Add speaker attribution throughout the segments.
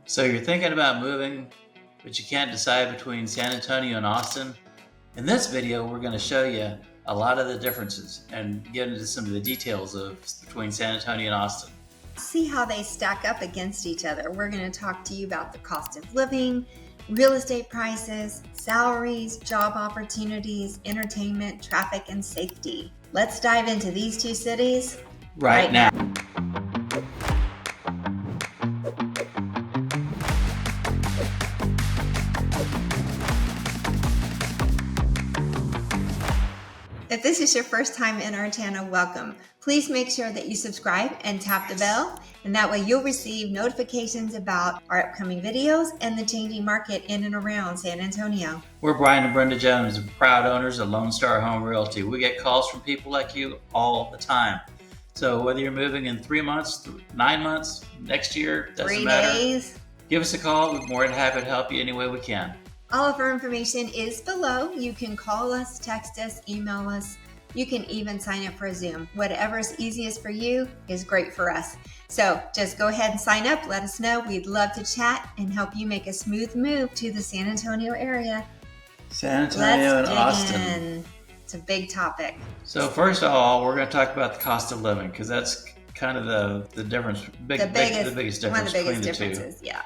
Speaker 1: So you're thinking about moving, but you can't decide between San Antonio and Austin? In this video, we're going to show you a lot of the differences and get into some of the details between San Antonio and Austin.
Speaker 2: See how they stack up against each other. We're going to talk to you about the cost of living, real estate prices, salaries, job opportunities, entertainment, traffic, and safety. Let's dive into these two cities
Speaker 1: Right now.
Speaker 2: If this is your first time in our channel, welcome. Please make sure that you subscribe and tap the bell, and that way you'll receive notifications about our upcoming videos and the changing market in and around San Antonio.
Speaker 1: We're Brian and Brenda Jones, proud owners of Lone Star Home Realty. We get calls from people like you all the time. So whether you're moving in 3 months, 9 months, next year, doesn't matter.
Speaker 2: 3 days.
Speaker 1: Give us a call. We're more than happy to help you any way we can.
Speaker 2: All of our information is below. You can call us, text us, email us. You can even sign up for a Zoom. Whatever is easiest for you is great for us. So just go ahead and sign up. Let us know. We'd love to chat and help you make a smooth move to the San Antonio area.
Speaker 1: San Antonio and Austin.
Speaker 2: It's a big topic.
Speaker 1: So first of all, we're going to talk about the cost of living, because that's kind of the difference, the biggest difference
Speaker 2: one of the
Speaker 1: between
Speaker 2: biggest
Speaker 1: the
Speaker 2: differences,
Speaker 1: two.
Speaker 2: yeah.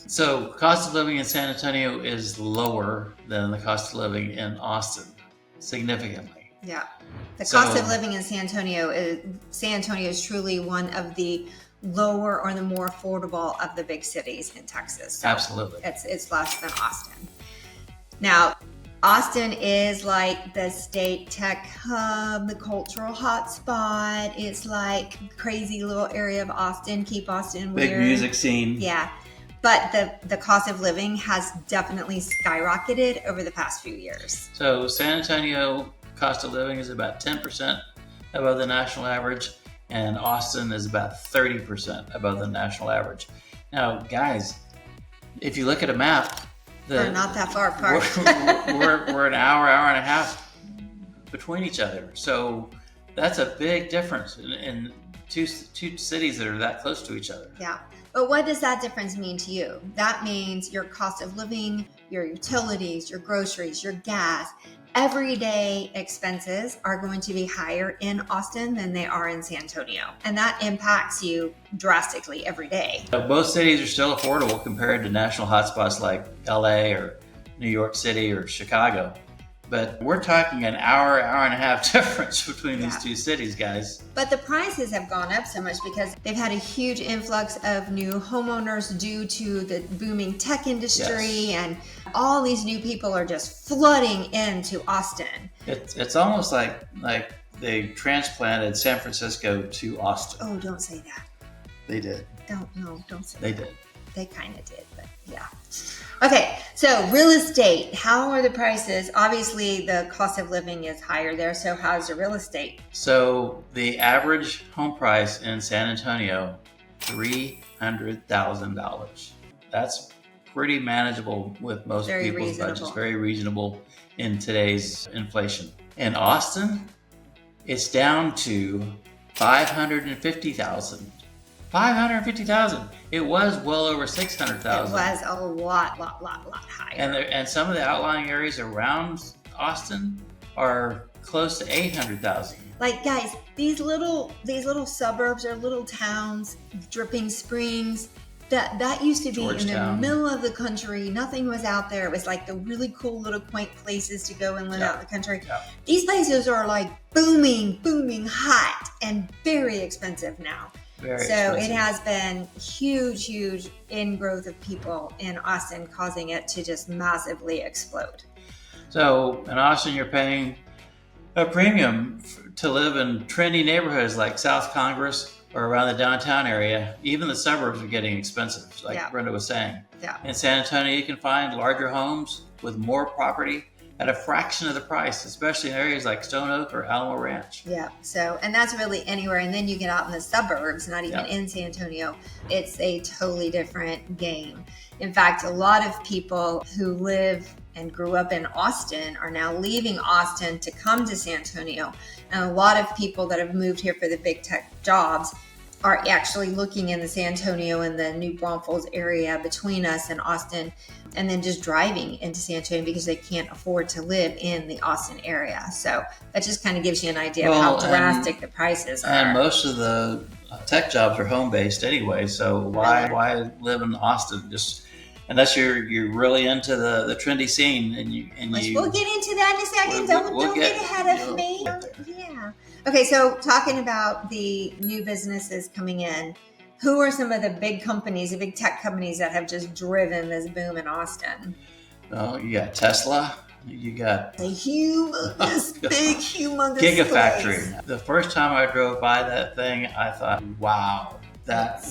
Speaker 1: So cost of living in San Antonio is lower than the cost of living in Austin, significantly.
Speaker 2: Yeah. The cost of living in San Antonio is truly one of the lower or the more affordable of the big cities in Texas. So
Speaker 1: absolutely.
Speaker 2: It's less than Austin. Now, Austin is like the state tech hub, the cultural hotspot. It's like crazy little area of Austin. Keep Austin weird.
Speaker 1: Big music scene.
Speaker 2: Yeah. But the cost of living has definitely skyrocketed over the past few years.
Speaker 1: So San Antonio cost of living is about 10% above the national average, and Austin is about 30% above the national average. Now, guys, if you look at a map,
Speaker 2: we're not that far apart.
Speaker 1: we're an hour and a half between each other. So that's a big difference in two cities that are that close to each other.
Speaker 2: Yeah. But what does that difference mean to you? That means your cost of living, your utilities, your groceries, your gas, everyday expenses are going to be higher in Austin than they are in San Antonio. And that impacts you drastically every day.
Speaker 1: Both cities are still affordable compared to national hotspots like LA or New York City or Chicago. But we're talking an hour and a half difference between these two cities, guys.
Speaker 2: But the prices have gone up so much because they've had a huge influx of new homeowners due to the booming tech industry, and all these new people are just flooding into Austin.
Speaker 1: It's almost like they transplanted San Francisco to Austin.
Speaker 2: Oh, don't say that.
Speaker 1: They did.
Speaker 2: Don't say that.
Speaker 1: They did.
Speaker 2: They kind of did, but yeah. Okay, so real estate. How are the prices? Obviously, the cost of living is higher there, so how's the real estate?
Speaker 1: So the average home price in San Antonio, $300,000. That's pretty manageable with most people's budgets. Very reasonable in today's inflation. In Austin, it's down to $550,000. $550,000. It was well over $600,000.
Speaker 2: It was a lot higher.
Speaker 1: And some of the outlying areas around Austin are close to $800,000.
Speaker 2: Like, guys, these little suburbs or little towns, Dripping Springs, that used to be in the middle of the country. Nothing was out there. It was like the really cool little quaint places to go and live out in the country. These places are like booming hot and very expensive now. It has been huge ingrowth of people in Austin, causing it to just massively explode.
Speaker 1: So in Austin, you're paying a premium to live in trendy neighborhoods like South Congress or around the downtown area. Even the suburbs are getting expensive, like Brenda was saying.
Speaker 2: Yeah.
Speaker 1: In San Antonio, you can find larger homes with more property at a fraction of the price, especially in areas like Stone Oak or Alamo Ranch.
Speaker 2: Yeah, and that's really anywhere. And then you get out in the suburbs, not even in San Antonio, it's a totally different game. In fact, a lot of people who live and grew up in Austin are now leaving Austin to come to San Antonio. And a lot of people that have moved here for the big tech jobs are actually looking in the San Antonio and the New Braunfels area between us and Austin, and then just driving into San Antonio because they can't afford to live in the Austin area. So that just kind of gives you an idea of how drastic the prices are.
Speaker 1: And most of the tech jobs are home-based anyway, so why live in Austin? Just unless you're really into the trendy scene,
Speaker 2: We'll get into that in a second. Don't get ahead of me. Yeah. Okay, so talking about the new businesses coming in, who are some of the big companies, the big tech companies that have just driven this boom in Austin?
Speaker 1: Well, you got Tesla. You got
Speaker 2: a humongous, big, humongous
Speaker 1: Gigafactory. Place. The first time I drove by that thing, I thought, wow, that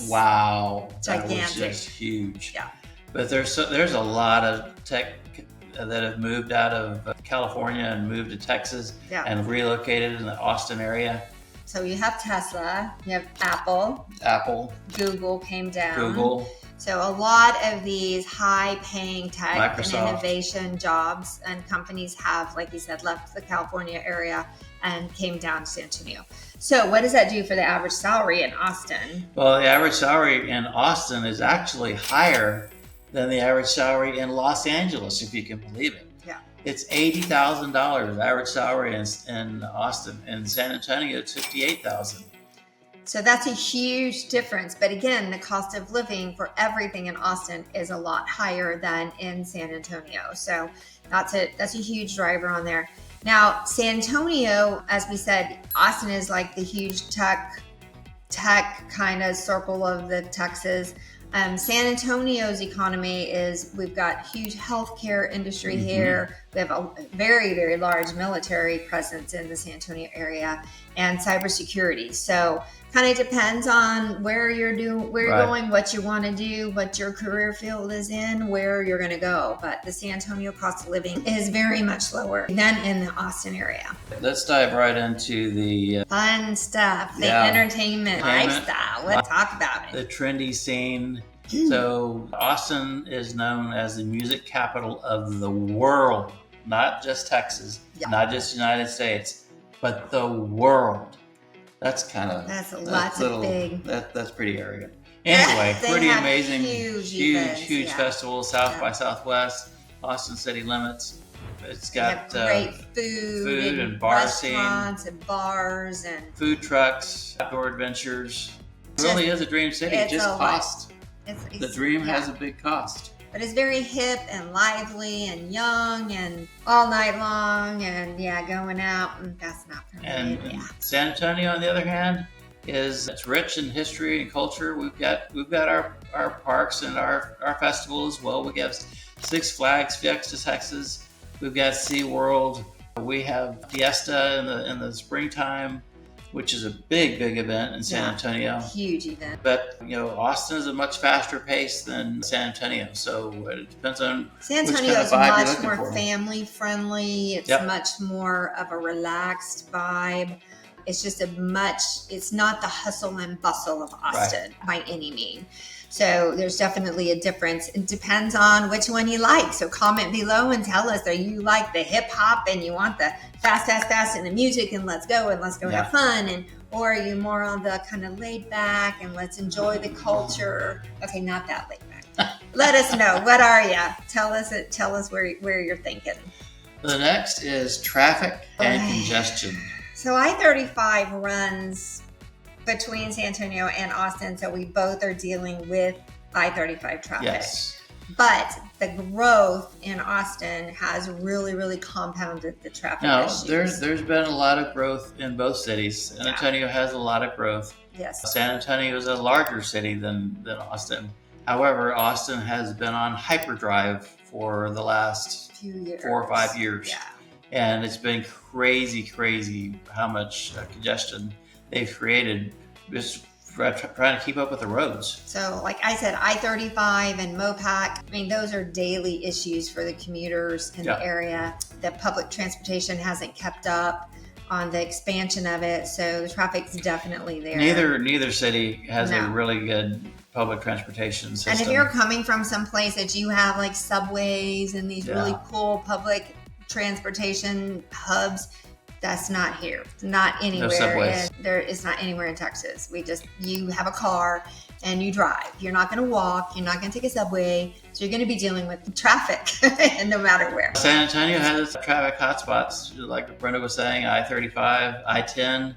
Speaker 2: gigantic.
Speaker 1: Was just huge.
Speaker 2: Yeah.
Speaker 1: But there's a lot of tech that have moved out of California and moved to Texas and relocated in the Austin area.
Speaker 2: So you have Tesla, you have Apple, Google came down. So a lot of these high-paying tech and innovation jobs and companies have, like you said, left the California area and came down to San Antonio. So what does that do for the average salary in Austin?
Speaker 1: Well, the average salary in Austin is actually higher than the average salary in Los Angeles, if you can believe it.
Speaker 2: Yeah.
Speaker 1: It's $80,000 average salary in Austin. In San Antonio, it's $58,000.
Speaker 2: So that's a huge difference. But again, the cost of living for everything in Austin is a lot higher than in San Antonio. So that's a huge driver on there. Now, San Antonio, as we said, Austin is like the huge tech kind of circle of the Texas. San Antonio's economy is, we've got huge healthcare industry here. We have a very, very large military presence in the San Antonio area and cybersecurity. So kind of depends on where you're going, what you want to do, what your career field is in, where you're going to go. But the San Antonio cost of living is very much lower than in the Austin area.
Speaker 1: Let's dive right into the
Speaker 2: fun stuff, the entertainment lifestyle. Let's talk about it.
Speaker 1: The trendy scene. So Austin is known as the music capital of the world, not just Texas, not just the United States, but the world. That's big. That's pretty arrogant. Anyway, pretty amazing. Huge festivals, South by Southwest, Austin city limits. It's got
Speaker 2: great food
Speaker 1: and bar
Speaker 2: restaurants
Speaker 1: scene,
Speaker 2: and bars and
Speaker 1: food trucks, outdoor adventures. It really is a dream city. Just cost. The dream has a big cost.
Speaker 2: But it's very hip and lively and young and all night long and going out, and that's not for me.
Speaker 1: And San Antonio, on the other hand, it's rich in history and culture. We've got our parks and our festival as well. We have Six Flags, Fiesta, Texas. We've got SeaWorld. We have Fiesta in the springtime, which is a big event in San Antonio.
Speaker 2: Huge event.
Speaker 1: But, Austin is a much faster pace than San Antonio. So it depends on
Speaker 2: San Antonio is much more family friendly. It's much more of a relaxed vibe. It's just it's not the hustle and bustle of Austin by any means. So there's definitely a difference. It depends on which one you like. So comment below and tell us, are you like the hip hop and you want the fast and the music and let's go have fun, or are you more on the kind of laid back and let's enjoy the culture? Okay, not that laid back. Let us know. What are you? Tell us where you're thinking.
Speaker 1: The next is traffic and congestion.
Speaker 2: So I-35 runs between San Antonio and Austin, so we both are dealing with I-35 traffic.
Speaker 1: Yes.
Speaker 2: But the growth in Austin has really compounded the traffic issues.
Speaker 1: There's been a lot of growth in both cities. San Antonio has a lot of growth.
Speaker 2: Yes.
Speaker 1: San Antonio is a larger city than Austin. However, Austin has been on hyperdrive for the last
Speaker 2: few years.
Speaker 1: 4 or 5 years.
Speaker 2: Yeah.
Speaker 1: And it's been crazy how much congestion they've created just trying to keep up with the roads.
Speaker 2: So like I said, I-35 and MOPAC, those are daily issues for the commuters in the area. The public transportation hasn't kept up on the expansion of it, so the traffic's definitely there.
Speaker 1: Neither city has a really good public transportation system.
Speaker 2: And if you're coming from some place that you have like subways and these really cool public transportation hubs, That's not here. Not anywhere.
Speaker 1: No subways.
Speaker 2: It's not anywhere in Texas. You have a car and you drive. You're not going to walk. You're not going to take a subway. So you're going to be dealing with traffic no matter where.
Speaker 1: San Antonio has traffic hotspots, like Brenda was saying, I-35, I-10,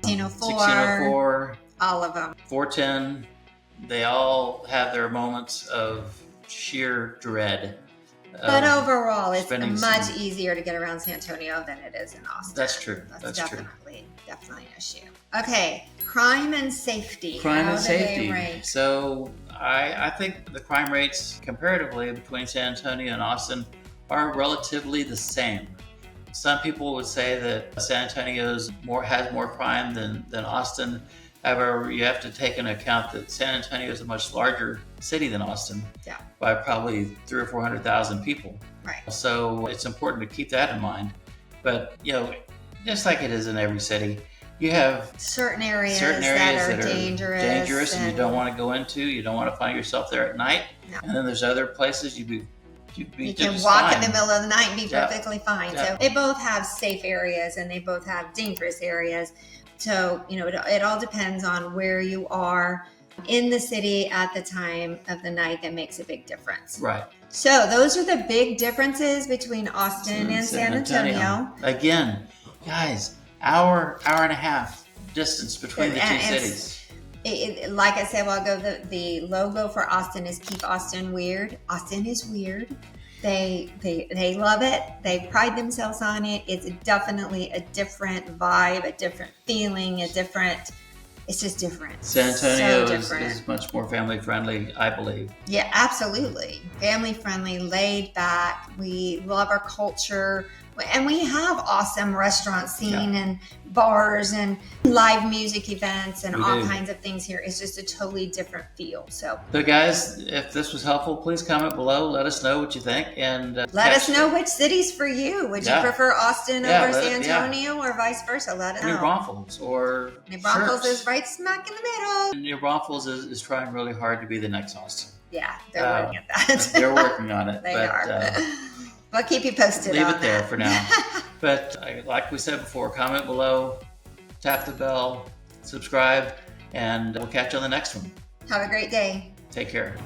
Speaker 1: 1604,
Speaker 2: all of them.
Speaker 1: 410. They all have their moments of sheer dread.
Speaker 2: But overall, it's much easier to get around San Antonio than it is in Austin.
Speaker 1: That's true.
Speaker 2: That's definitely an issue. Okay, crime and safety.
Speaker 1: Crime
Speaker 2: How
Speaker 1: and
Speaker 2: do
Speaker 1: safety.
Speaker 2: they rank?
Speaker 1: So I think the crime rates comparatively between San Antonio and Austin are relatively the same. Some people would say that San Antonio has more crime than Austin. However, you have to take into account that San Antonio is a much larger city than Austin, by probably 300,000 or 400,000 people.
Speaker 2: Right.
Speaker 1: So it's important to keep that in mind. But just like it is in every city, you have
Speaker 2: certain areas that are dangerous
Speaker 1: and you don't want to go into. You don't want to find yourself there at night. No. And then there's other places you
Speaker 2: can walk in the middle of the night and be perfectly fine. So they both have safe areas and they both have dangerous areas. So, it all depends on where you are in the city at the time of the night that makes a big difference.
Speaker 1: Right.
Speaker 2: So those are the big differences between Austin and San Antonio.
Speaker 1: Again, guys, hour and a half distance between the two cities.
Speaker 2: Like I said a while ago, the logo for Austin is Keep Austin Weird. Austin is weird. They love it. They pride themselves on it. It's definitely a different vibe, a different feeling, it's just different.
Speaker 1: San Antonio is much more family friendly, I believe.
Speaker 2: Yeah, absolutely. Family friendly, laid back. We love our culture. And we have awesome restaurant scene and bars and live music events and all kinds of things here. It's just a totally different feel. So
Speaker 1: guys, if this was helpful, please comment below. Let us know what you think. And
Speaker 2: let us know which city's for you. Would you prefer Austin over San Antonio or vice versa? Let us know.
Speaker 1: New Braunfels or
Speaker 2: New Braunfels is right smack in the middle.
Speaker 1: New Braunfels is trying really hard to be the next Austin.
Speaker 2: Yeah, they're working at that.
Speaker 1: They're working on it.
Speaker 2: They are. We'll keep you posted.
Speaker 1: Leave it there for now. But like we said before, comment below, tap the bell, subscribe, and we'll catch you on the next one.
Speaker 2: Have a great day.
Speaker 1: Take care.